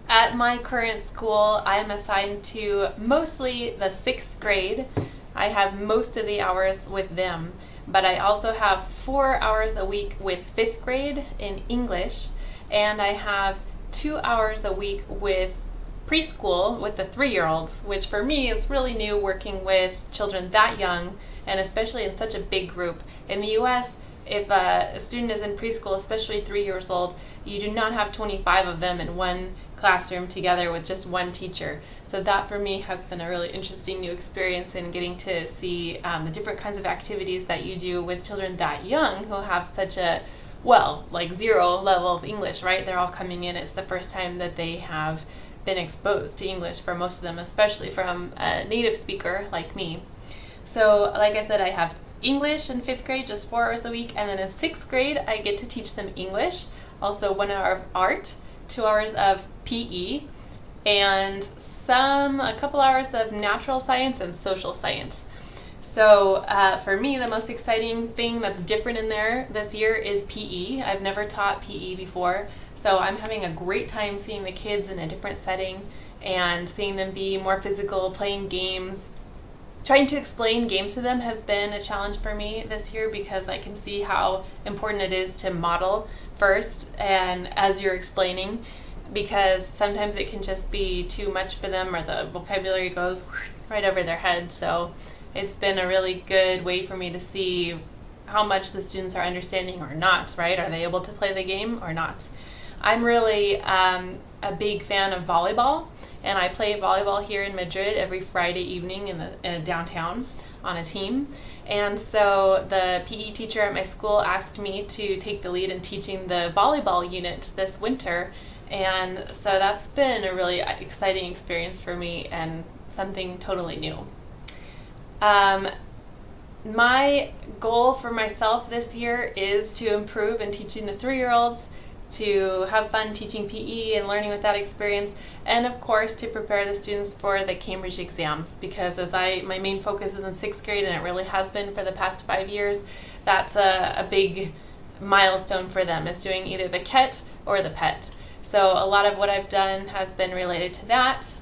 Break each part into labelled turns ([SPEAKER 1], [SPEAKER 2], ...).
[SPEAKER 1] At my current school, I am assigned to mostly the 6th grade. I have most of the hours with them, but I also have 4 hours a week with 5th grade in English, and I have 2 hours a week with preschool with the 3-year-olds, which for me is really new working with children that young, and especially in such a big group. In the US, if a student is in preschool, especially 3 years old, you do not have 25 of them in one classroom together with just one teacher. So that for me has been a really interesting new experience in getting to see the different kinds of activities that you do with children that young who have such a, well, like 0 level of English, right? They're all coming in. It's the first time that they have been exposed to English for most of them, especially from a native speaker like me. So like I said, I have English in 5th grade, just 4 hours a week, and then in 6th grade I get to teach them English, also 1 hour of art, 2 hours of PE, and a couple hours of natural science and social science. So for me, the most exciting thing that's different in there this year is PE. I've never taught PE before, so I'm having a great time seeing the kids in a different setting and seeing them be more physical, playing games. Trying to explain games to them has been a challenge for me this year because I can see how important it is to model first and as you're explaining, because sometimes it can just be too much for them or the vocabulary goes right over their head. So it's been a really good way for me to see how much the students are understanding or not, right? Are they able to play the game or not? I'm really a big fan of volleyball, and I play volleyball here in Madrid every Friday evening in downtown on a team. And so the PE teacher at my school asked me to take the lead in teaching the volleyball unit this winter, and so that's been a really exciting experience for me and something totally new. My goal for myself this year is to improve in teaching the 3-year-olds, to have fun teaching PE and learning with that experience, and of course to prepare the students for the Cambridge exams, because my main focus is in 6th grade, and it really has been for the past 5 years. That's a big milestone for them, is doing either the CET or the PET. So a lot of what I've done has been related to that.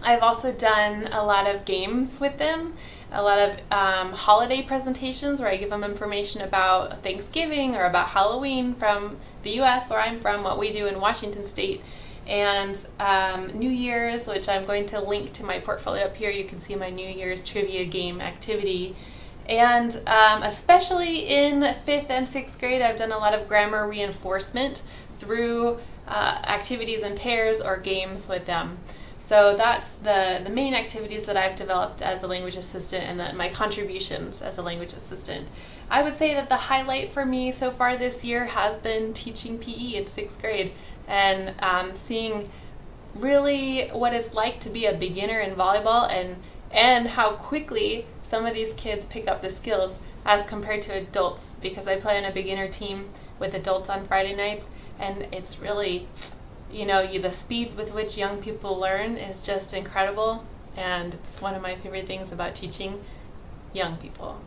[SPEAKER 1] I've also done a lot of games with them, a lot of holiday presentations where I give them information about Thanksgiving or about Halloween from the US, where I'm from, what we do in Washington State, and New Year's, which I'm going to link to my portfolio up here. You can see my New Year's trivia game activity. And especially in 5th and 6th grade, I've done a lot of grammar reinforcement through activities in pairs or games with them. So that's the main activities that I've developed as a language assistant, and my contributions as a language assistant. I would say that the highlight for me so far this year has been teaching PE in 6th grade and seeing really what it's like to be a beginner in volleyball and how quickly some of these kids pick up the skills as compared to adults, because I play on a beginner team with adults on Friday nights, and it's really, the speed with which young people learn is just incredible, and it's one of my favorite things about teaching young people.